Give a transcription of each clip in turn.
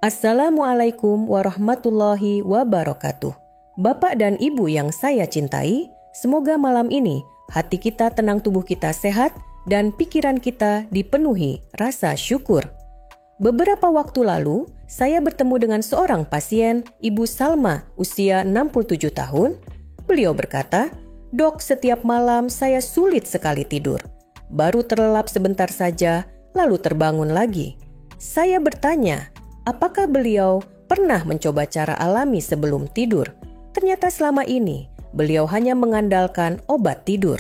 Assalamualaikum warahmatullahi wabarakatuh. Bapak dan Ibu yang saya cintai, semoga malam ini hati kita tenang, tubuh kita sehat, dan pikiran kita dipenuhi rasa syukur. Beberapa waktu lalu, saya bertemu dengan seorang pasien, Ibu Salma, usia 67 tahun. Beliau berkata, "Dok, setiap malam saya sulit sekali tidur. Baru terlelap sebentar saja, lalu terbangun lagi." Saya bertanya, apakah beliau pernah mencoba cara alami sebelum tidur? Ternyata selama ini beliau hanya mengandalkan obat tidur.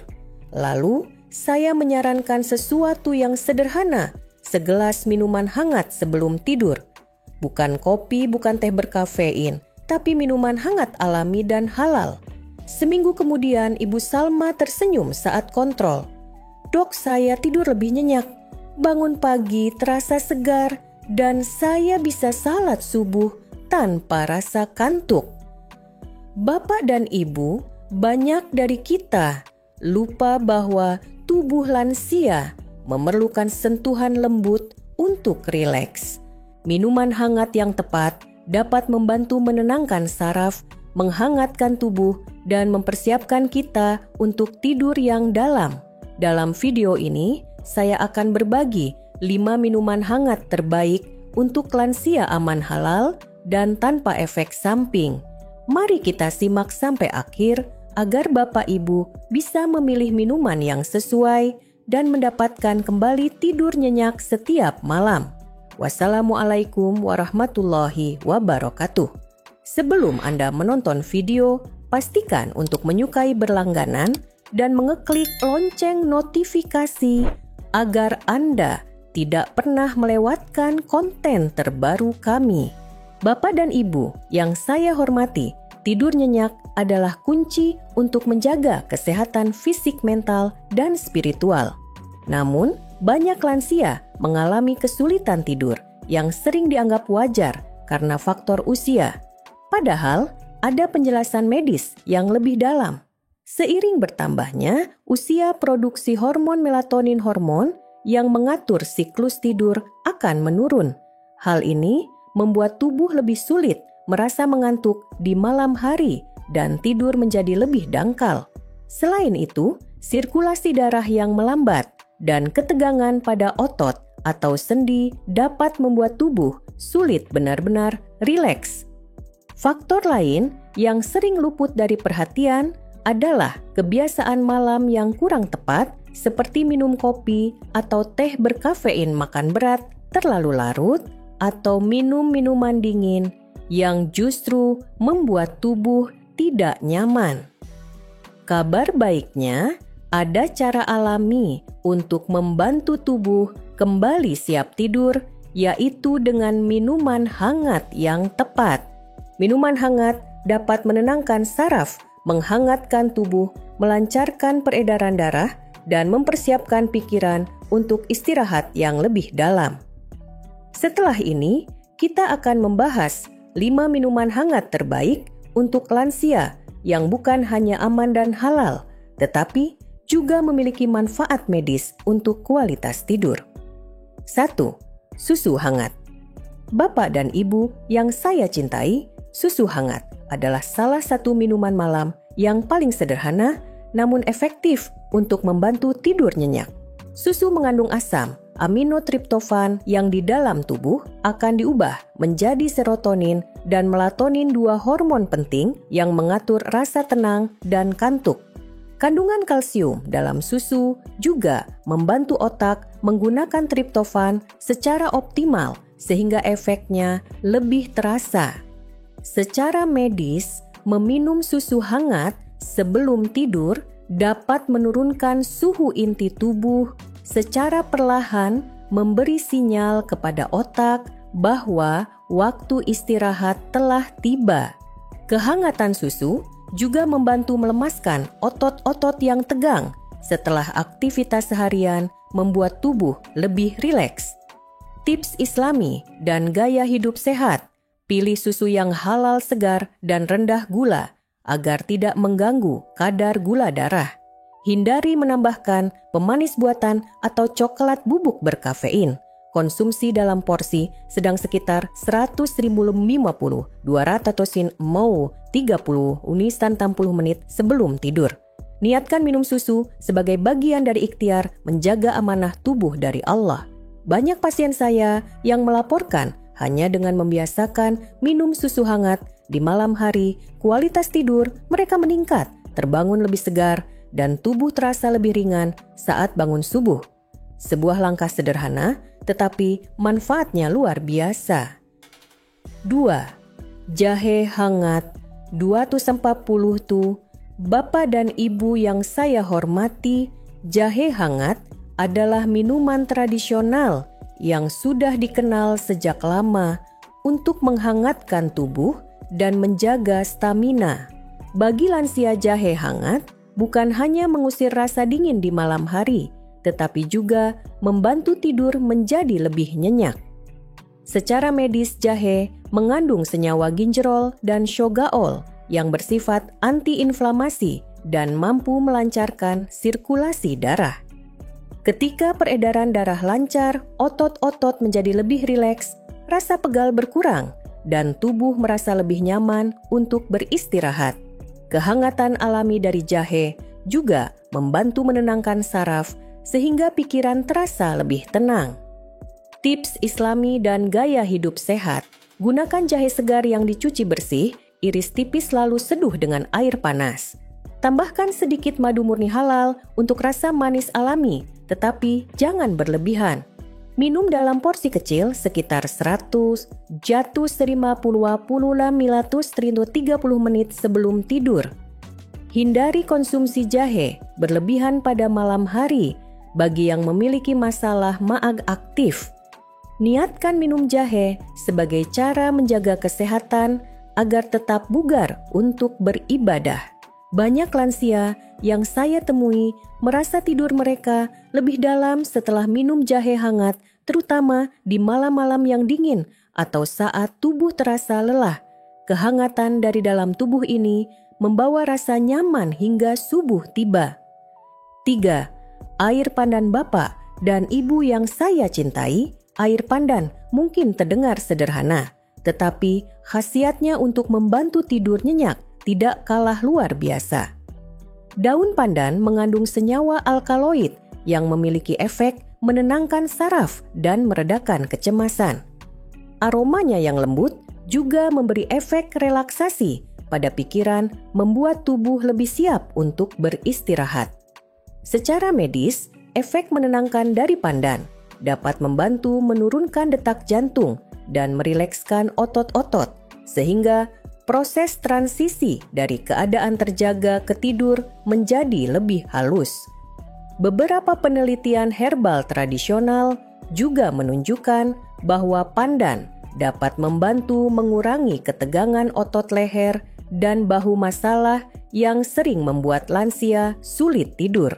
Lalu saya menyarankan sesuatu yang sederhana, segelas minuman hangat sebelum tidur. Bukan kopi, bukan teh berkafein, tapi minuman hangat alami dan halal. Seminggu kemudian Ibu Salma tersenyum saat kontrol. "Dok, saya tidur lebih nyenyak. Bangun pagi terasa segar dan saya bisa salat subuh tanpa rasa kantuk." Bapak dan Ibu, banyak dari kita lupa bahwa tubuh lansia memerlukan sentuhan lembut untuk rileks. Minuman hangat yang tepat dapat membantu menenangkan saraf, menghangatkan tubuh, dan mempersiapkan kita untuk tidur yang dalam. Dalam video ini, saya akan berbagi 5 minuman hangat terbaik untuk lansia aman halal dan tanpa efek samping. Mari kita simak sampai akhir agar Bapak Ibu bisa memilih minuman yang sesuai dan mendapatkan kembali tidur nyenyak setiap malam. Wassalamualaikum warahmatullahi wabarakatuh. Sebelum Anda menonton video, pastikan untuk menyukai berlangganan dan mengeklik lonceng notifikasi agar Anda tidak pernah melewatkan konten terbaru kami. Bapak dan Ibu yang saya hormati, tidur nyenyak adalah kunci untuk menjaga kesehatan fisik, mental, dan spiritual. Namun, banyak lansia mengalami kesulitan tidur yang sering dianggap wajar karena faktor usia. Padahal, ada penjelasan medis yang lebih dalam. Seiring bertambahnya usia, produksi hormon melatonin, hormon yang mengatur siklus tidur, akan menurun. Hal ini membuat tubuh lebih sulit merasa mengantuk di malam hari dan tidur menjadi lebih dangkal. Selain itu, sirkulasi darah yang melambat dan ketegangan pada otot atau sendi dapat membuat tubuh sulit benar-benar rileks. Faktor lain yang sering luput dari perhatian adalah kebiasaan malam yang kurang tepat, seperti minum kopi atau teh berkafein makan berat terlalu larut, atau minum minuman dingin yang justru membuat tubuh tidak nyaman. Kabar baiknya, ada cara alami untuk membantu tubuh kembali siap tidur, yaitu dengan minuman hangat yang tepat. Minuman hangat dapat menenangkan saraf, menghangatkan tubuh, melancarkan peredaran darah, dan mempersiapkan pikiran untuk istirahat yang lebih dalam. Setelah ini, kita akan membahas 5 minuman hangat terbaik untuk lansia yang bukan hanya aman dan halal, tetapi juga memiliki manfaat medis untuk kualitas tidur. 1. Susu hangat. Bapak dan Ibu yang saya cintai, susu hangat adalah salah satu minuman malam yang paling sederhana namun efektif untuk membantu tidur nyenyak. Susu mengandung asam aminotriptofan yang di dalam tubuh akan diubah menjadi serotonin dan melatonin, 2 hormon penting yang mengatur rasa tenang dan kantuk. Kandungan kalsium dalam susu juga membantu otak menggunakan triptofan secara optimal sehingga efeknya lebih terasa. Secara medis, meminum susu hangat sebelum tidur dapat menurunkan suhu inti tubuh secara perlahan, memberi sinyal kepada otak bahwa waktu istirahat telah tiba. Kehangatan susu juga membantu melemaskan otot-otot yang tegang setelah aktivitas seharian, membuat tubuh lebih rileks. Tips Islami dan gaya hidup sehat. Pilih susu yang halal, segar, dan rendah gula agar tidak mengganggu kadar gula darah. Hindari menambahkan pemanis buatan atau coklat bubuk berkafein. Konsumsi dalam porsi sedang sekitar 150 200 mau 30 unisan 60 menit sebelum tidur. Niatkan minum susu sebagai bagian dari ikhtiar menjaga amanah tubuh dari Allah. Banyak pasien saya yang melaporkan hanya dengan membiasakan minum susu hangat di malam hari, kualitas tidur mereka meningkat, terbangun lebih segar, dan tubuh terasa lebih ringan saat bangun subuh. Sebuah langkah sederhana, tetapi manfaatnya luar biasa. 2. Jahe hangat 240 tu. Bapak dan Ibu yang saya hormati, jahe hangat adalah minuman tradisional yang sudah dikenal sejak lama untuk menghangatkan tubuh dan menjaga stamina. Bagi lansia, jahe hangat bukan hanya mengusir rasa dingin di malam hari, tetapi juga membantu tidur menjadi lebih nyenyak. Secara medis, jahe mengandung senyawa ginjerol dan shogaol yang bersifat antiinflamasi dan mampu melancarkan sirkulasi darah. Ketika peredaran darah lancar, otot-otot menjadi lebih rileks, rasa pegal berkurang, dan tubuh merasa lebih nyaman untuk beristirahat. Kehangatan alami dari jahe juga membantu menenangkan saraf sehingga pikiran terasa lebih tenang. Tips Islami dan gaya hidup sehat. Gunakan jahe segar yang dicuci bersih, iris tipis lalu seduh dengan air panas. Tambahkan sedikit madu murni halal untuk rasa manis alami, tetapi jangan berlebihan. Minum dalam porsi kecil sekitar 100 jatuh 50 milatus 30 menit sebelum tidur. Hindari konsumsi jahe berlebihan pada malam hari bagi yang memiliki masalah maag aktif. Niatkan minum jahe sebagai cara menjaga kesehatan agar tetap bugar untuk beribadah. Banyak lansia yang saya temui merasa tidur mereka lebih dalam setelah minum jahe hangat, terutama di malam-malam yang dingin atau saat tubuh terasa lelah. Kehangatan dari dalam tubuh ini membawa rasa nyaman hingga subuh tiba. 3. Air pandan Bapak dan Ibu yang saya cintai. Air pandan mungkin terdengar sederhana, tetapi khasiatnya untuk membantu tidur nyenyak tidak kalah luar biasa. Daun pandan mengandung senyawa alkaloid yang memiliki efek menenangkan saraf dan meredakan kecemasan. Aromanya yang lembut juga memberi efek relaksasi pada pikiran, membuat tubuh lebih siap untuk beristirahat. Secara medis, efek menenangkan dari pandan dapat membantu menurunkan detak jantung dan merilekskan otot-otot, sehingga proses transisi dari keadaan terjaga ke tidur menjadi lebih halus. Beberapa penelitian herbal tradisional juga menunjukkan bahwa pandan dapat membantu mengurangi ketegangan otot leher dan bahu masalah yang sering membuat lansia sulit tidur.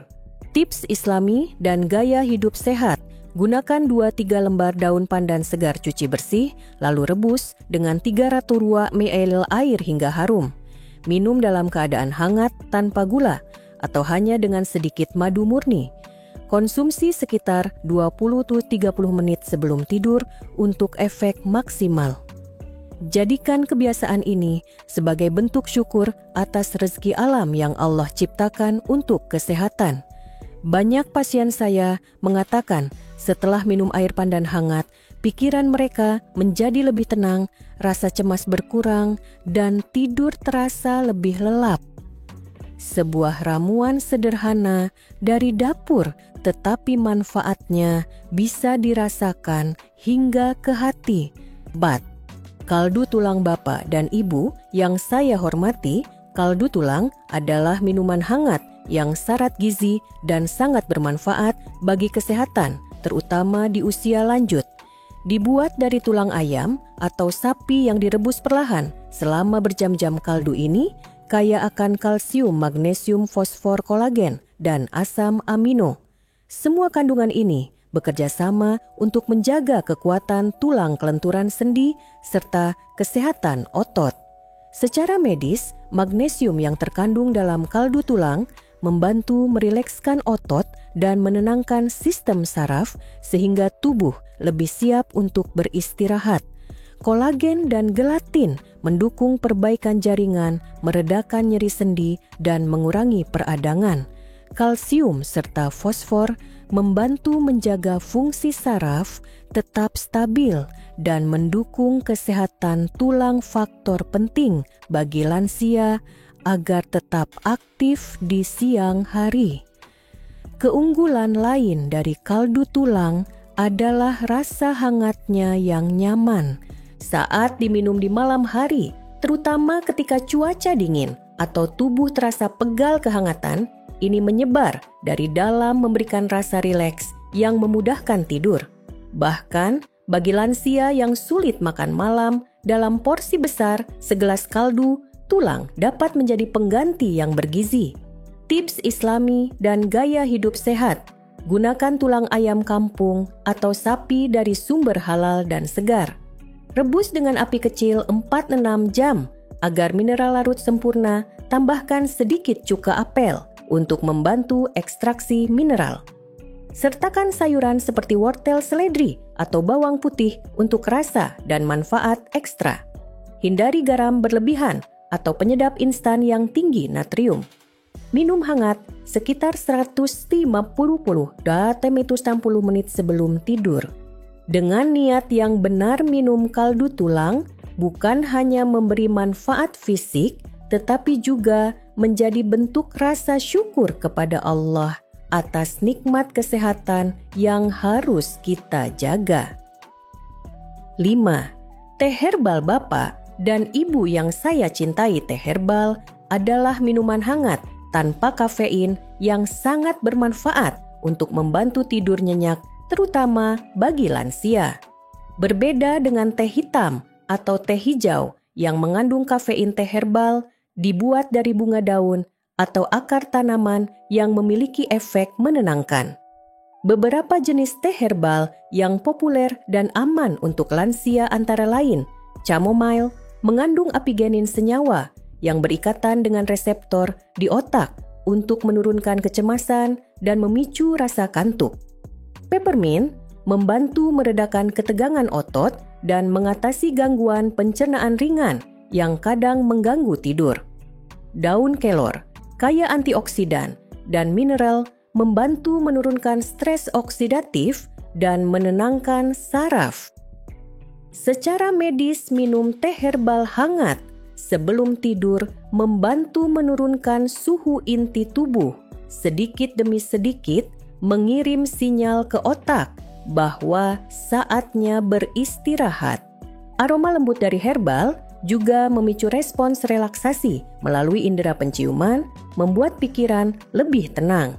Tips Islami dan gaya hidup sehat. Gunakan 2-3 lembar daun pandan segar cuci bersih, lalu rebus dengan 300 ml air hingga harum. Minum dalam keadaan hangat tanpa gula atau hanya dengan sedikit madu murni. Konsumsi sekitar 20-30 menit sebelum tidur untuk efek maksimal. Jadikan kebiasaan ini sebagai bentuk syukur atas rezeki alam yang Allah ciptakan untuk kesehatan. Banyak pasien saya mengatakan setelah minum air pandan hangat, pikiran mereka menjadi lebih tenang, rasa cemas berkurang, dan tidur terasa lebih lelap. Sebuah ramuan sederhana dari dapur, tetapi manfaatnya bisa dirasakan hingga ke hati. Kaldu tulang Bapak dan Ibu yang saya hormati, kaldu tulang adalah minuman hangat yang syarat gizi dan sangat bermanfaat bagi kesehatan, terutama di usia lanjut. Dibuat dari tulang ayam atau sapi yang direbus perlahan selama berjam-jam. Kaldu ini kaya akan kalsium, magnesium, fosfor, kolagen, dan asam amino. Semua kandungan ini bekerja sama untuk menjaga kekuatan tulang kelenturan sendi serta kesehatan otot. Secara medis, magnesium yang terkandung dalam kaldu tulang membantu merilekskan otot dan menenangkan sistem saraf sehingga tubuh lebih siap untuk beristirahat. Kolagen dan gelatin mendukung perbaikan jaringan, meredakan nyeri sendi, dan mengurangi peradangan. Kalsium serta fosfor membantu menjaga fungsi saraf tetap stabil dan mendukung kesehatan tulang, faktor penting bagi lansia agar tetap aktif di siang hari. Keunggulan lain dari kaldu tulang adalah rasa hangatnya yang nyaman saat diminum di malam hari, terutama ketika cuaca dingin atau tubuh terasa pegal kehangatan. Ini menyebar dari dalam memberikan rasa rileks yang memudahkan tidur. Bahkan bagi lansia yang sulit makan malam, dalam porsi besar segelas kaldu tulang dapat menjadi pengganti yang bergizi. Tips Islami dan gaya hidup sehat: gunakan tulang ayam kampung atau sapi dari sumber halal dan segar. Rebus dengan api kecil 4-6 jam agar mineral larut sempurna. Tambahkan sedikit cuka apel untuk membantu ekstraksi mineral. Sertakan sayuran seperti wortel seledri atau bawang putih untuk rasa dan manfaat ekstra. Hindari garam berlebihan atau penyedap instan yang tinggi natrium. Minum hangat sekitar 150 sampai 60 menit sebelum tidur. Dengan niat yang benar, minum kaldu tulang bukan hanya memberi manfaat fisik, tetapi juga menjadi bentuk rasa syukur kepada Allah atas nikmat kesehatan yang harus kita jaga. 5. Teh herbal Bapak dan Ibu yang saya cintai. Teh herbal adalah minuman hangat tanpa kafein yang sangat bermanfaat untuk membantu tidur nyenyak, terutama bagi lansia. Berbeda dengan teh hitam atau teh hijau yang mengandung kafein, teh herbal dibuat dari bunga daun atau akar tanaman yang memiliki efek menenangkan. Beberapa jenis teh herbal yang populer dan aman untuk lansia antara lain chamomile, mengandung apigenin senyawa yang berikatan dengan reseptor di otak untuk menurunkan kecemasan dan memicu rasa kantuk. Peppermint membantu meredakan ketegangan otot dan mengatasi gangguan pencernaan ringan yang kadang mengganggu tidur. Daun kelor, kaya antioksidan dan mineral, membantu menurunkan stres oksidatif dan menenangkan saraf. Secara medis, minum teh herbal hangat sebelum tidur membantu menurunkan suhu inti tubuh. Sedikit demi sedikit mengirim sinyal ke otak bahwa saatnya beristirahat. Aroma lembut dari herbal juga memicu respons relaksasi melalui indera penciuman, membuat pikiran lebih tenang.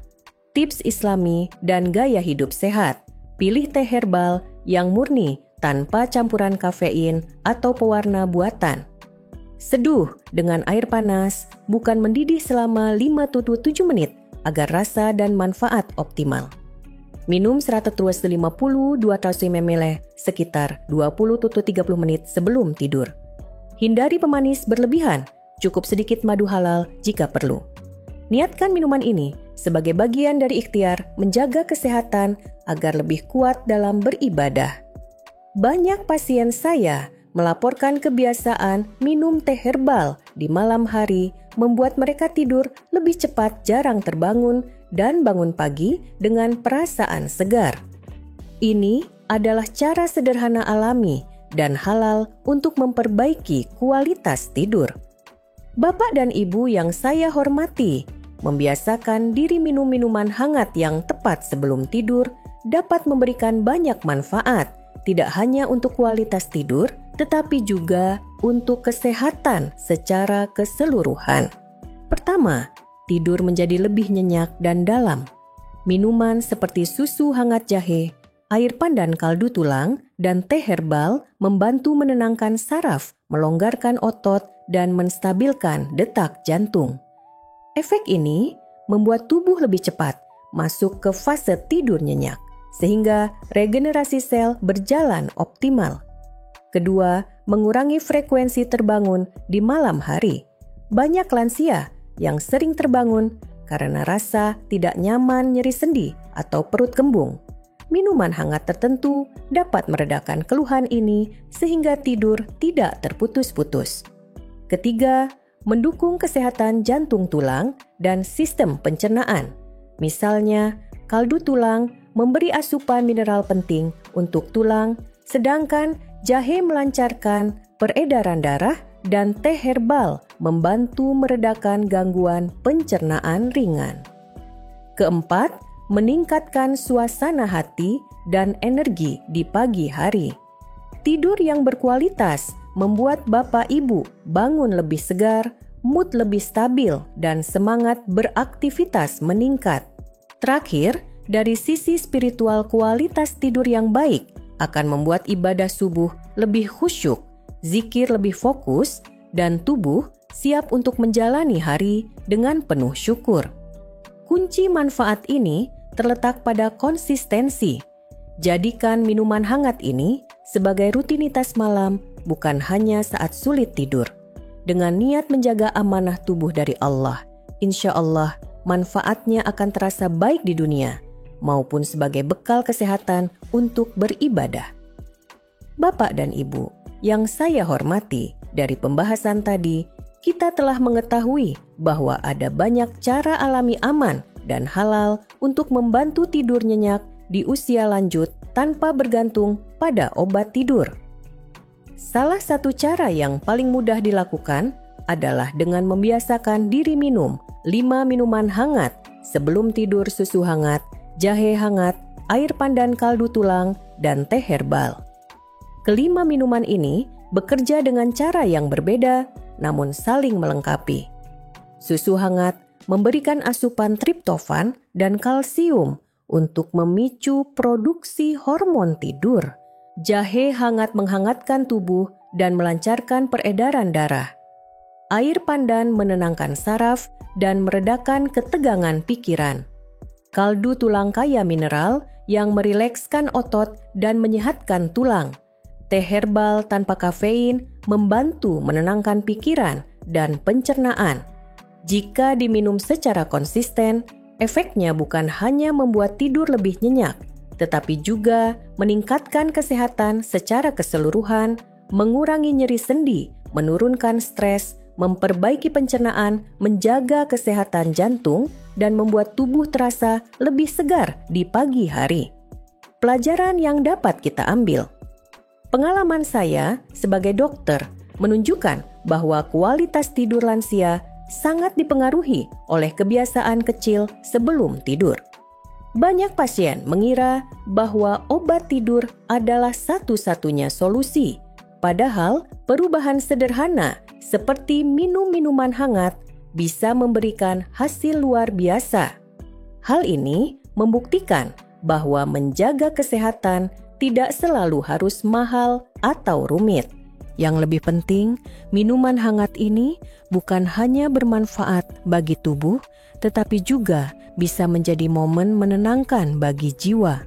Tips Islami dan gaya hidup sehat: pilih teh herbal yang murni tanpa campuran kafein atau pewarna buatan. Seduh dengan air panas, bukan mendidih selama 5-7 menit agar rasa dan manfaat optimal. Minum 150-200 ml sekitar 20-30 menit sebelum tidur. Hindari pemanis berlebihan, cukup sedikit madu halal jika perlu. Niatkan minuman ini sebagai bagian dari ikhtiar menjaga kesehatan agar lebih kuat dalam beribadah. Banyak pasien saya melaporkan kebiasaan minum teh herbal di malam hari membuat mereka tidur lebih cepat, jarang terbangun, dan bangun pagi dengan perasaan segar. Ini adalah cara sederhana alami dan halal untuk memperbaiki kualitas tidur. Bapak dan Ibu yang saya hormati, membiasakan diri minum minuman hangat yang tepat sebelum tidur dapat memberikan banyak manfaat, tidak hanya untuk kualitas tidur, tetapi juga untuk kesehatan secara keseluruhan. Pertama, tidur menjadi lebih nyenyak dan dalam. Minuman seperti susu hangat jahe, air pandan kaldu tulang, dan teh herbal membantu menenangkan saraf, melonggarkan otot, dan menstabilkan detak jantung. Efek ini membuat tubuh lebih cepat masuk ke fase tidur nyenyak, sehingga regenerasi sel berjalan optimal. Kedua, mengurangi frekuensi terbangun di malam hari. Banyak lansia yang sering terbangun karena rasa tidak nyaman, nyeri sendi, atau perut kembung. Minuman hangat tertentu dapat meredakan keluhan ini sehingga tidur tidak terputus-putus. Ketiga, mendukung kesehatan jantung tulang dan sistem pencernaan. Misalnya, kaldu tulang memberi asupan mineral penting untuk tulang, sedangkan jahe melancarkan peredaran darah dan teh herbal membantu meredakan gangguan pencernaan ringan. Keempat, meningkatkan suasana hati dan energi di pagi hari. Tidur yang berkualitas membuat Bapak Ibu bangun lebih segar, mood lebih stabil, dan semangat beraktivitas meningkat. Terakhir, dari sisi spiritual, kualitas tidur yang baik akan membuat ibadah subuh lebih khusyuk, zikir lebih fokus, dan tubuh siap untuk menjalani hari dengan penuh syukur. Kunci manfaat ini terletak pada konsistensi. Jadikan minuman hangat ini sebagai rutinitas malam, bukan hanya saat sulit tidur. Dengan niat menjaga amanah tubuh dari Allah, insya Allah manfaatnya akan terasa baik di dunia, maupun sebagai bekal kesehatan untuk beribadah. Bapak dan Ibu, yang saya hormati, dari pembahasan tadi, kita telah mengetahui bahwa ada banyak cara alami aman dan halal untuk membantu tidur nyenyak di usia lanjut tanpa bergantung pada obat tidur. Salah satu cara yang paling mudah dilakukan adalah dengan membiasakan diri minum 5 minuman hangat sebelum tidur: susu hangat, jahe hangat, air pandan kaldu tulang, dan teh herbal. Kelima minuman ini bekerja dengan cara yang berbeda namun saling melengkapi. Susu hangat memberikan asupan triptofan dan kalsium untuk memicu produksi hormon tidur. Jahe hangat menghangatkan tubuh dan melancarkan peredaran darah. Air pandan menenangkan saraf dan meredakan ketegangan pikiran. Kaldu tulang kaya mineral yang merilekskan otot dan menyehatkan tulang. Teh herbal tanpa kafein membantu menenangkan pikiran dan pencernaan. Jika diminum secara konsisten, efeknya bukan hanya membuat tidur lebih nyenyak, tetapi juga meningkatkan kesehatan secara keseluruhan, mengurangi nyeri sendi, menurunkan stres, memperbaiki pencernaan, menjaga kesehatan jantung, dan membuat tubuh terasa lebih segar di pagi hari. Pelajaran yang dapat kita ambil. Pengalaman saya sebagai dokter menunjukkan bahwa kualitas tidur lansia sangat dipengaruhi oleh kebiasaan kecil sebelum tidur. Banyak pasien mengira bahwa obat tidur adalah satu-satunya solusi, padahal perubahan sederhana seperti minum minuman hangat bisa memberikan hasil luar biasa. Hal ini membuktikan bahwa menjaga kesehatan tidak selalu harus mahal atau rumit. Yang lebih penting, minuman hangat ini bukan hanya bermanfaat bagi tubuh, tetapi juga bisa menjadi momen menenangkan bagi jiwa.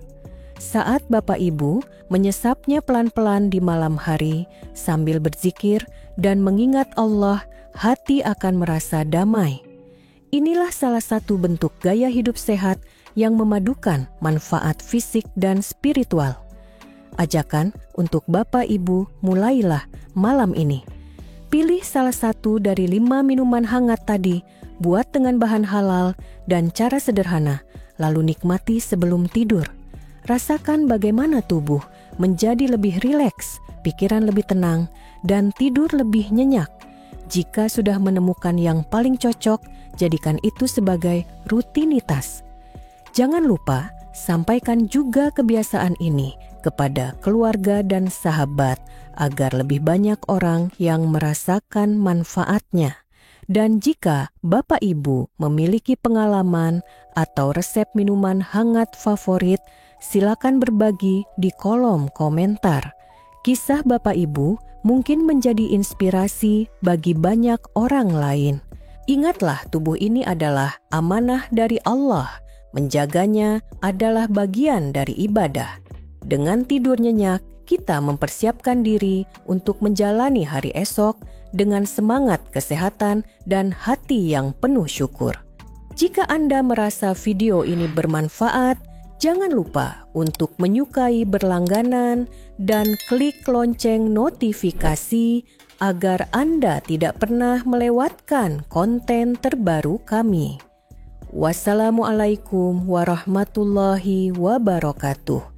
Saat Bapak Ibu menyesapnya pelan-pelan di malam hari sambil berzikir dan mengingat Allah, hati akan merasa damai. Inilah salah satu bentuk gaya hidup sehat yang memadukan manfaat fisik dan spiritual. Ajakan untuk Bapak Ibu, mulailah malam ini. Pilih salah satu dari 5 minuman hangat tadi, buat dengan bahan halal dan cara sederhana, lalu nikmati sebelum tidur. Rasakan bagaimana tubuh menjadi lebih rileks, pikiran lebih tenang, dan tidur lebih nyenyak. Jika sudah menemukan yang paling cocok, jadikan itu sebagai rutinitas. Jangan lupa, sampaikan juga kebiasaan ini kepada keluarga dan sahabat agar lebih banyak orang yang merasakan manfaatnya. Dan jika Bapak Ibu memiliki pengalaman atau resep minuman hangat favorit, silakan berbagi di kolom komentar. Kisah Bapak Ibu mungkin menjadi inspirasi bagi banyak orang lain. Ingatlah, tubuh ini adalah amanah dari Allah. Menjaganya adalah bagian dari ibadah. Dengan tidur nyenyak, kita mempersiapkan diri untuk menjalani hari esok dengan semangat kesehatan dan hati yang penuh syukur. Jika Anda merasa video ini bermanfaat, jangan lupa untuk menyukai berlangganan dan klik lonceng notifikasi agar Anda tidak pernah melewatkan konten terbaru kami. Wassalamualaikum warahmatullahi wabarakatuh.